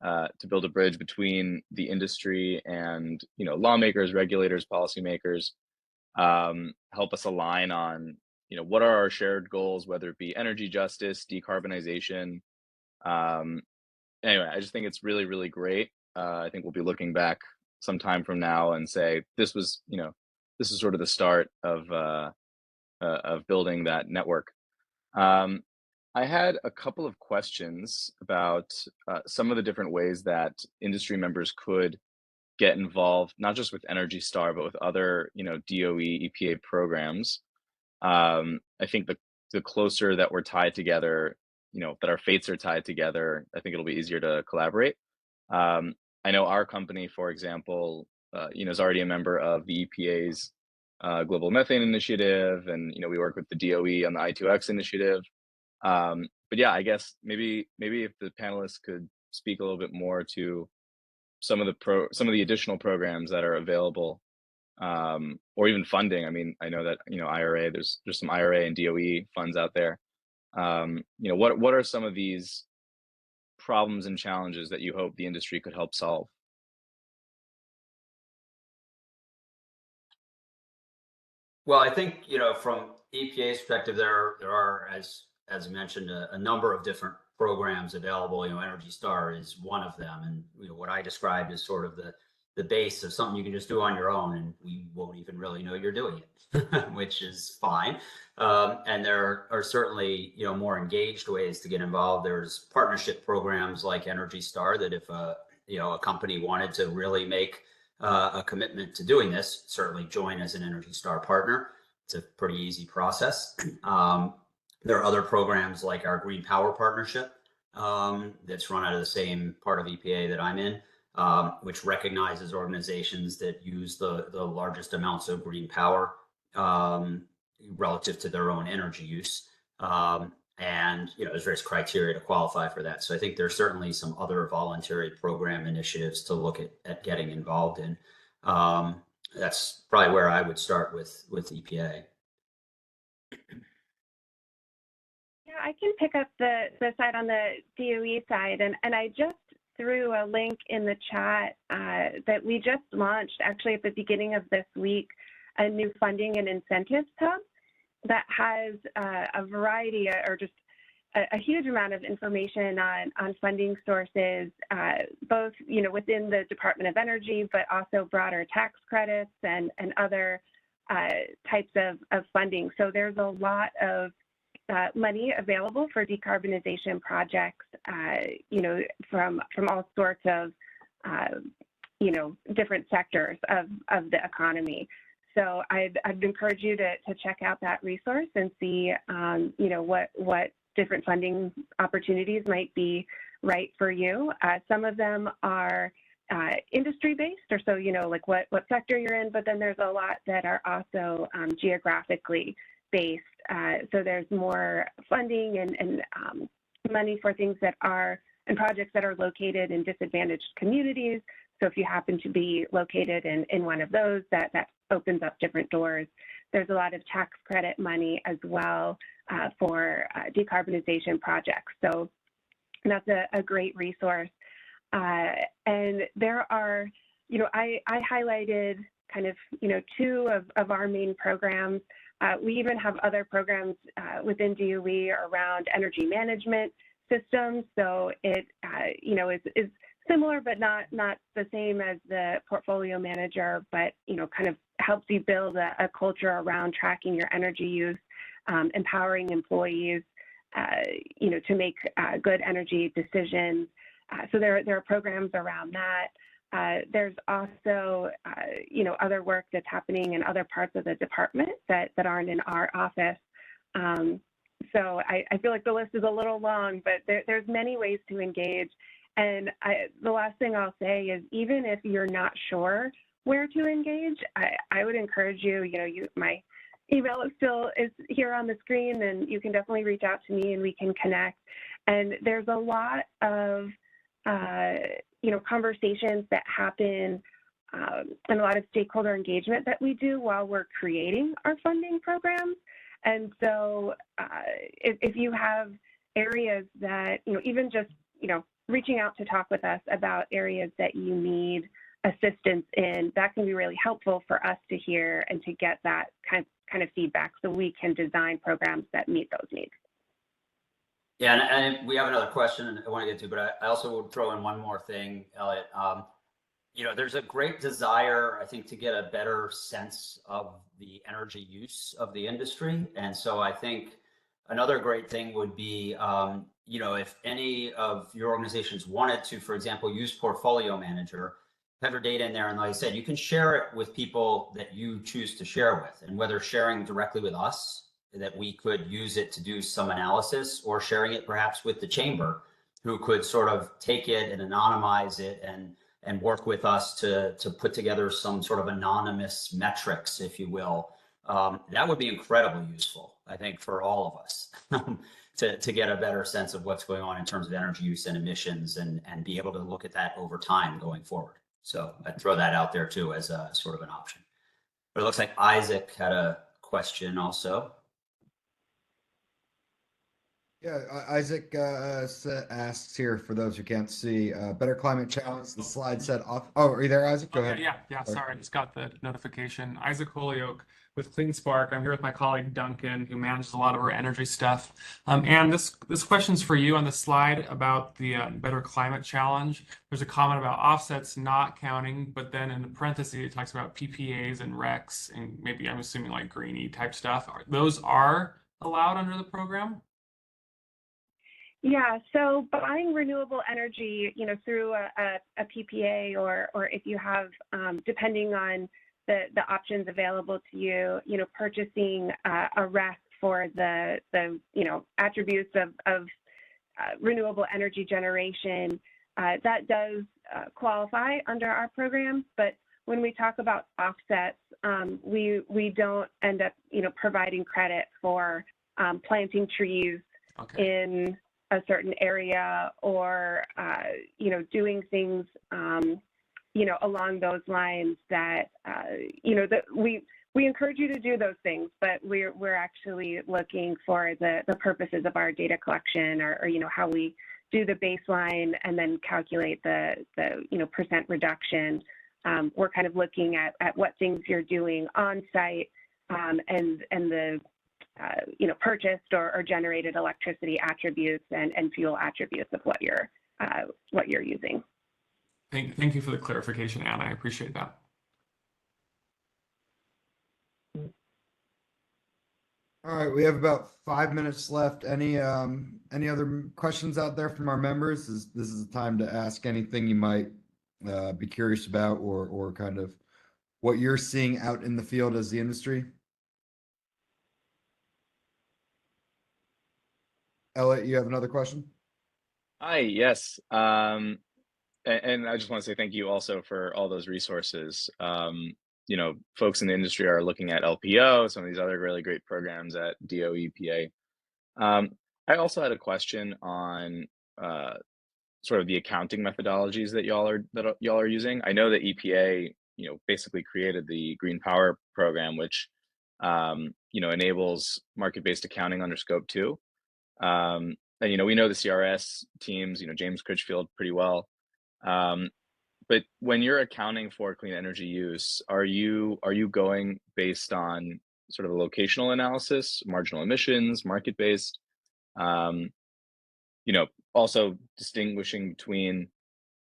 to build a bridge between the industry and, lawmakers, regulators, policymakers. Help us align on, what are our shared goals, whether it be energy justice, decarbonization. Anyway, I just think it's really, really great. I think we'll be looking back some time from now and say, this was, this is sort of the start of building that network. I had a couple of questions about some of the different ways that industry members could get involved, not just with Energy Star, but with other, DOE, EPA programs. I think the closer that we're tied together, that our fates are tied together, I think it'll be easier to collaborate. I know our company, for example, is already a member of the EPA's Global Methane Initiative, and we work with the DOE on the I2X initiative. But yeah, I guess maybe if the panelists could speak a little bit more to some of the additional programs that are available, or even funding. I mean, I know that IRA, there's some IRA and DOE funds out there. What are some of these problems and challenges that you hope the industry could help solve? Well, I think, from EPA's perspective, there are, as mentioned, a number of different programs available. Energy Star is one of them, and what I described is sort of the base of something you can just do on your own, and we won't even really know you're doing it, which is fine. And there are certainly more engaged ways to get involved. There's partnership programs like Energy Star that if a company wanted to really make a commitment to doing this, certainly join as an Energy Star partner. It's a pretty easy process. There are other programs like our Green Power Partnership that's run out of the same part of EPA that I'm in, which recognizes organizations that use the largest amounts of green power relative to their own energy use. And there's various criteria to qualify for that. So I think there's certainly some other voluntary program initiatives to look at getting involved in. That's probably where I would start with EPA. Yeah, I can pick up the side on the DOE side, and I just threw a link in the chat that we just launched actually at the beginning of this week, a new funding and incentives hub that has a variety or just a huge amount of information on funding sources, both within the Department of Energy, but also broader tax credits and other types of funding. So there's a lot of money available for decarbonization projects, from all sorts of different sectors of the economy. So I'd encourage you to check out that resource and see, what different funding opportunities might be right for you. Some of them are industry-based, or so, like what sector you're in, but then there's a lot that are also geographically based. So there's more funding and money for things that are, and projects that are located in disadvantaged communities. So if you happen to be located in one of those, that opens up different doors. There's a lot of tax credit money as well for decarbonization projects. So that's a great resource. And there are, I highlighted kind of, two of our main programs. We even have other programs within DOE around energy management systems. So it, is similar, but not the same as the portfolio manager, but, kind of helps you build a culture around tracking your energy use, empowering employees, to make good energy decisions. So there are programs around that. There's also, other work that's happening in other parts of the department that aren't in our office. So I feel like the list is a little long, but there's many ways to engage. And the last thing I'll say is, even if you're not sure where to engage, I would encourage you, my email is here on the screen, and you can definitely reach out to me and we can connect. And there's a lot of, conversations that happen and a lot of stakeholder engagement that we do while we're creating our funding programs. And so if you have areas that, even just, reaching out to talk with us about areas that you need assistance in, that can be really helpful for us to hear and to get that kind of feedback so we can design programs that meet those needs. Yeah, and we have another question I want to get to, but I also would throw in one more thing, Elliot. There's a great desire, I think, to get a better sense of the energy use of the industry. And so I think another great thing would be, if any of your organizations wanted to, for example, use Portfolio Manager, have your data in there, and like I said, you can share it with people that you choose to share with, and whether sharing directly with us, that we could use it to do some analysis, or sharing it perhaps with the chamber, who could sort of take it and anonymize it and work with us to put together some sort of anonymous metrics, if you will. That would be incredibly useful, I think, for all of us to get a better sense of what's going on in terms of energy use and emissions, and be able to look at that over time going forward. So I'd throw that out there too as a sort of an option. But it looks like Isaac had a question also. Yeah, Isaac asks here, for those who can't see, Better Climate Challenge, the slide said off. Oh, are you there, Isaac? Go ahead. Yeah, sorry, I just got the notification. Isaac Holyoke with Clean Spark. I'm here with my colleague Duncan, who manages a lot of our energy stuff. And this question's for you on the slide about the Better Climate Challenge. There's a comment about offsets not counting, but then in the parentheses it talks about PPAs and RECs, and maybe I'm assuming like greenie type stuff. Those are allowed under the program? Yeah, so buying renewable energy, through a PPA, or if you have, depending on the options available to you, purchasing a REC for the attributes of renewable energy generation, that does qualify under our programs. But when we talk about offsets, we don't end up, providing credit for planting trees in a certain area, or doing things along those lines that that we encourage you to do those things, but we're actually looking for the purposes of our data collection, or how we do the baseline and then calculate the percent reduction. We're kind of looking at what things you're doing on site, and the purchased or generated electricity attributes and fuel attributes of what you're using. Thank you for the clarification, Anna. I appreciate that. All right, we have about 5 minutes left. Any other questions out there from our members? This is the time to ask anything you might be curious about, or kind of what you're seeing out in the field as the industry. Elliot, you have another question? Hi, yes. And I just want to say thank you also for all those resources. Folks in the industry are looking at LPO, some of these other really great programs at DOE, EPA. I also had a question on sort of the accounting methodologies that y'all are using. I know that EPA, basically created the Green Power Program, which enables market-based accounting under Scope 2. And we know the CRS teams, James Critchfield pretty well. But when you're accounting for clean energy use, are you going based on sort of a locational analysis, marginal emissions, market-based? Also distinguishing between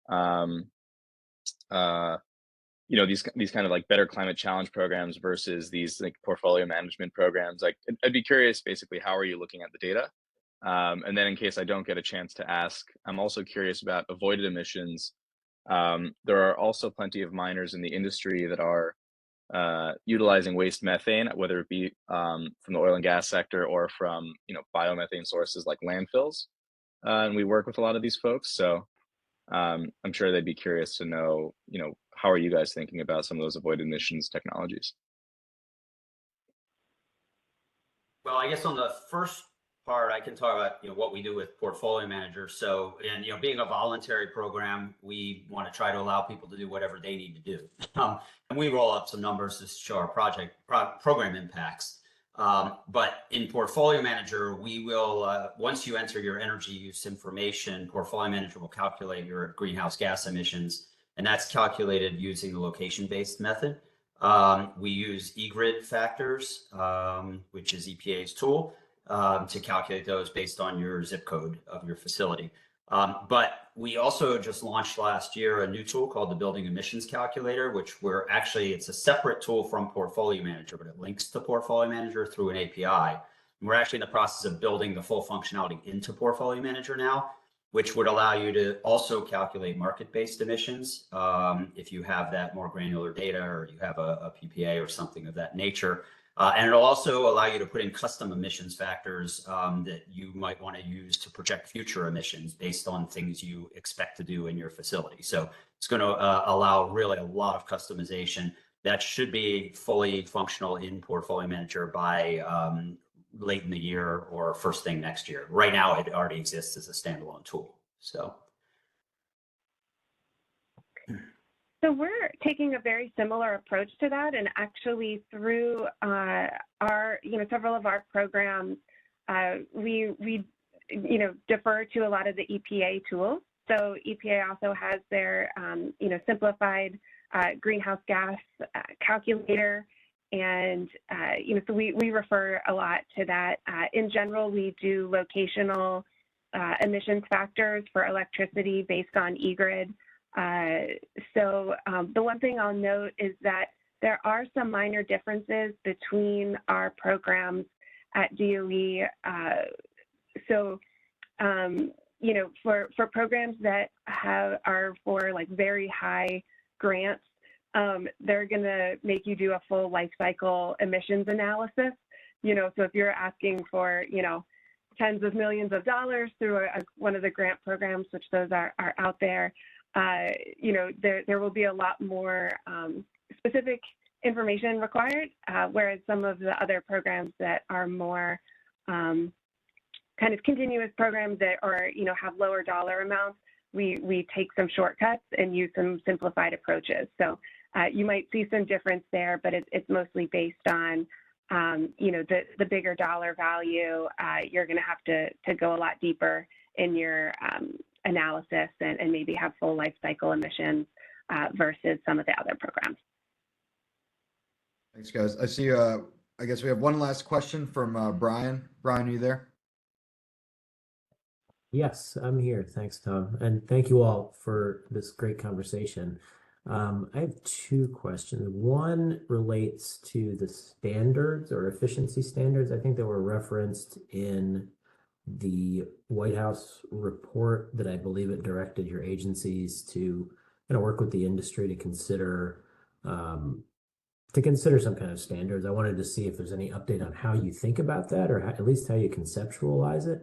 these kind of like Better Climate Challenge programs versus these like portfolio management programs. Like, I'd be curious, basically, how are you looking at the data? And then in case I don't get a chance to ask, I'm also curious about avoided emissions. There are also plenty of miners in the industry that are utilizing waste methane, whether it be from the oil and gas sector or from biomethane sources like landfills. And we work with a lot of these folks. So I'm sure they'd be curious to know, how are you guys thinking about some of those avoid emissions technologies? Well, I guess on the first part, I can talk about what we do with portfolio managers. So, and being a voluntary program, we want to try to allow people to do whatever they need to do. And we roll up some numbers to show our program impacts. But in portfolio manager, we will once you enter your energy use information, portfolio manager will calculate your greenhouse gas emissions, and that's calculated using the location-based method. We use eGrid factors, which is EPA's tool, to calculate those based on your zip code of your facility. But we also just launched last year a new tool called the Building Emissions Calculator, which it's a separate tool from Portfolio Manager, but it links to Portfolio Manager through an API. And we're actually in the process of building the full functionality into Portfolio Manager now, which would allow you to also calculate market-based emissions if you have that more granular data or you have a PPA or something of that nature. And it'll also allow you to put in custom emissions factors that you might want to use to project future emissions based on things you expect to do in your facility. So it's going to allow really a lot of customization. That should be fully functional in Portfolio Manager by late in the year or first thing next year. Right now, it already exists as a standalone tool. So we're taking a very similar approach to that, and actually through several of our programs, we defer to a lot of the EPA tools. So EPA also has their simplified greenhouse gas calculator. And, so we refer a lot to that. In general, we do locational emissions factors for electricity based on eGrid. So the one thing I'll note is that there are some minor differences between our programs at DOE. For programs that are for like very high grants, they're going to make you do a full life cycle emissions analysis. So if you're asking for, tens of millions of dollars through one of the grant programs, which those are out there, there will be a lot more specific information required, whereas some of the other programs that are more kind of continuous programs that have lower dollar amounts, we take some shortcuts and use some simplified approaches. So you might see some difference there, but it's mostly based on, the bigger dollar value. You're going to have to go a lot deeper in your analysis and maybe have full life cycle emissions versus some of the other programs. Thanks, guys. I see, I guess we have one last question from Brian. Brian, are you there? Yes, I'm here. Thanks, Tom. And thank you all for this great conversation. I have two questions. One relates to the standards or efficiency standards. I think they were referenced in the White House report that I believe it directed your agencies to work with the industry to consider some kind of standards. I wanted to see if there's any update on how you think about that, or at least how you conceptualize it.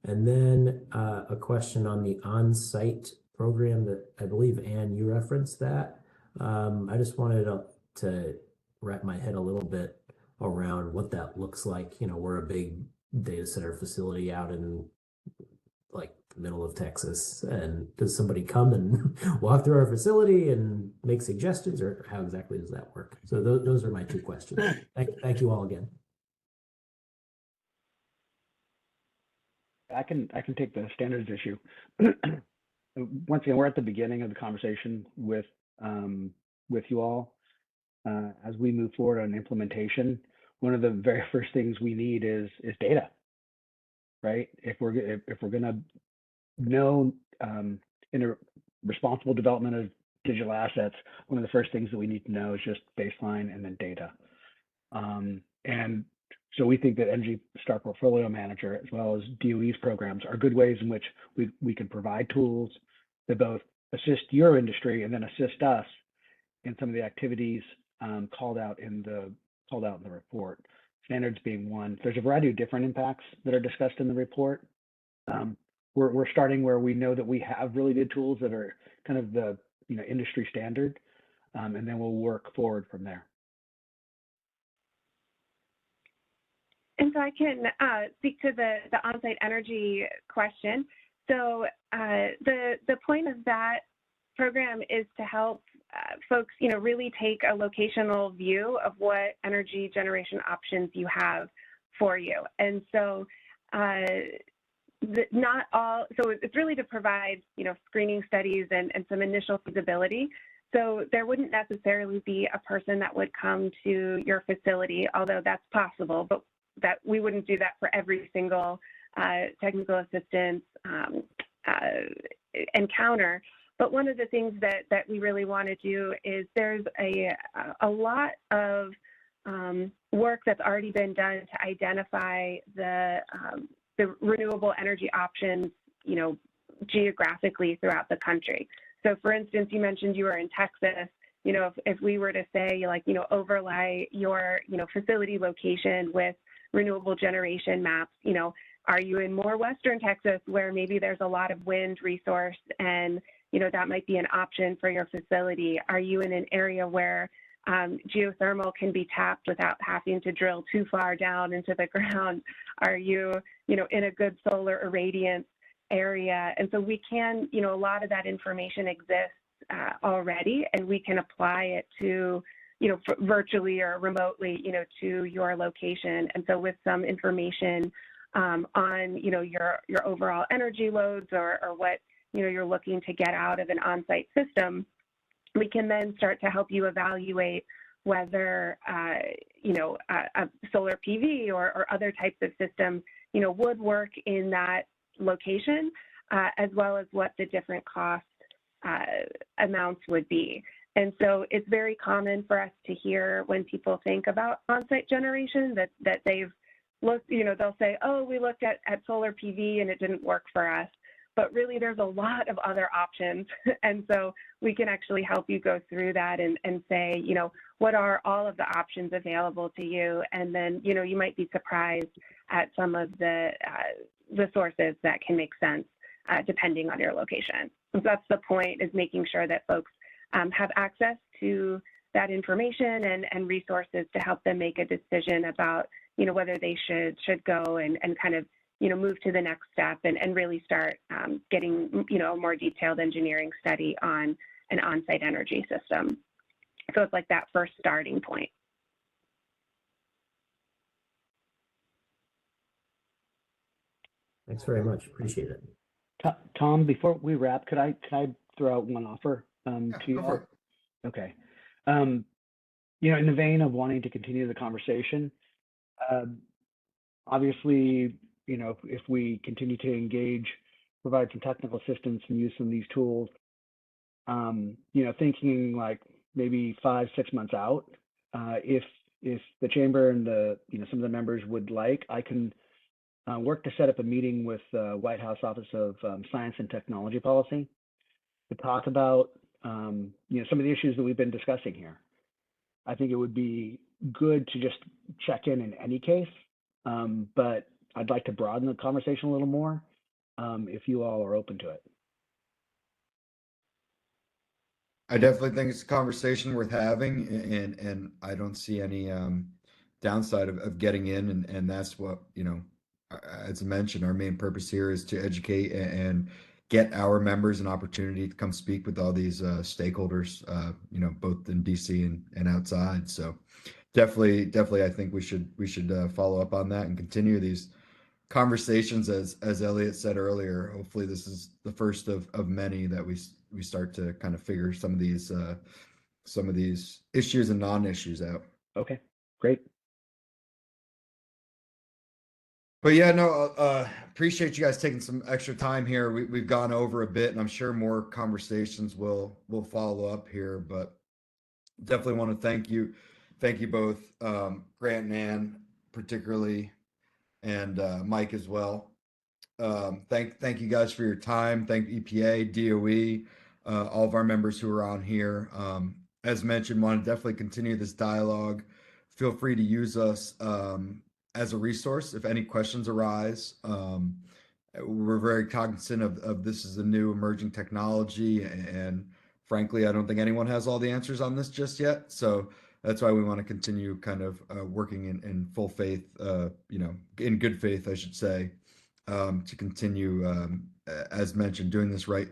And then a question on the on-site program that I believe, Anne, you referenced that. I just wanted to wrap my head a little bit around what that looks like. We're a big data center facility out in like the middle of Texas. And does somebody come and walk through our facility and make suggestions, or how exactly does that work? So those are my two questions. Thank you all again. I can take the standards issue. Once again, we're at the beginning of the conversation with you all. As we move forward on implementation, one of the very first things we need is data, right? If we're going to know in a responsible development of digital assets, one of the first things that we need to know is just baseline and then data. And so we think that Energy Star Portfolio Manager, as well as DOE's programs, are good ways in which we can provide tools that both assist your industry and then assist us in some of the activities called out in the report. Standards being one. There's a variety of different impacts that are discussed in the report. we're starting where we know that we have really good tools that are kind of the industry standard, and then we'll work forward from there. And so I can speak to the on-site energy question. So the point of that program is to help folks, really take a locational view of what energy generation options you have for you. And so not all, so it's really to provide, screening studies and some initial feasibility. So there wouldn't necessarily be a person that would come to your facility, although that's possible, but that we wouldn't do that for every single technical assistance encounter. But one of the things that we really want to do is there's a lot of work that's already been done to identify the renewable energy options, geographically throughout the country. So for instance, you mentioned you were in Texas. If we were to say, overlay your, facility location with renewable generation maps, are you in more Western Texas where maybe there's a lot of wind resource and, that might be an option for your facility? Are you in an area where geothermal can be tapped without having to drill too far down into the ground? Are you, in a good solar irradiance area? And so we can, a lot of that information exists already, and we can apply it to, virtually or remotely, to your location. And so with some information on, your overall energy loads or what, you're looking to get out of an on-site system, we can then start to help you evaluate whether, a solar PV or other types of systems, would work in that location, as well as what the different cost amounts would be. And so it's very common for us to hear when people think about on-site generation that they've looked, they'll say, oh, we looked at solar PV and it didn't work for us. But really, there's a lot of other options. And so we can actually help you go through that and say, what are all of the options available to you? And then, you might be surprised at some of the sources that can make sense depending on your location. So that's the point, is making sure that folks have access to that information and resources to help them make a decision about, whether they should go and kind of, move to the next step and really start getting, a more detailed engineering study on an on-site energy system. So it's like that first starting point. Thanks very much. Appreciate it. Tom, before we wrap, could I throw out one offer to you? Go for it. Okay. In the vein of wanting to continue the conversation, obviously, if we continue to engage, provide some technical assistance and use some of these tools, thinking like maybe 5-6 months out, if the chamber and some of the members would like, I can work to set up a meeting with the White House Office of Science and Technology Policy to talk about some of the issues that we've been discussing here. I think it would be good to just check in any case, but I'd like to broaden the conversation a little more if you all are open to it. I definitely think it's a conversation worth having, and I don't see any downside of getting in, and that's what, as I mentioned, our main purpose here is to educate and get our members an opportunity to come speak with all these stakeholders, both in DC and outside. So definitely, I think we should follow up on that and continue these conversations, as Elliot said earlier. Hopefully this is the first of many that we start to kind of figure some of these issues and non-issues out. Okay, great. But yeah, no, appreciate you guys taking some extra time here. We've gone over a bit, and I'm sure more conversations will follow up here. But definitely want to thank you both, Grant and Ann particularly, and Mike as well. Thank you guys for your time. Thank EPA, DOE, all of our members who are on here. As mentioned, want to definitely continue this dialogue. Feel free to use us as a resource if any questions arise. we're very cognizant of this is a new emerging technology, and frankly, I don't think anyone has all the answers on this just yet. So that's why we want to continue kind of working in full faith, in good faith, I should say, to continue, as mentioned, doing this right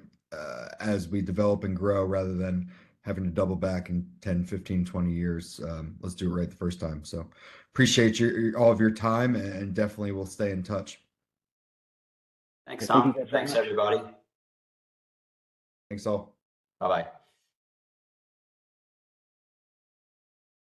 as we develop and grow rather than having to double back in 10, 15, 20 years. Let's do it right the first time. So appreciate all of your time, and definitely we'll stay in touch. Thanks, Thank you Tom. guys very Thanks, much. everybody. Thanks all. Bye-bye.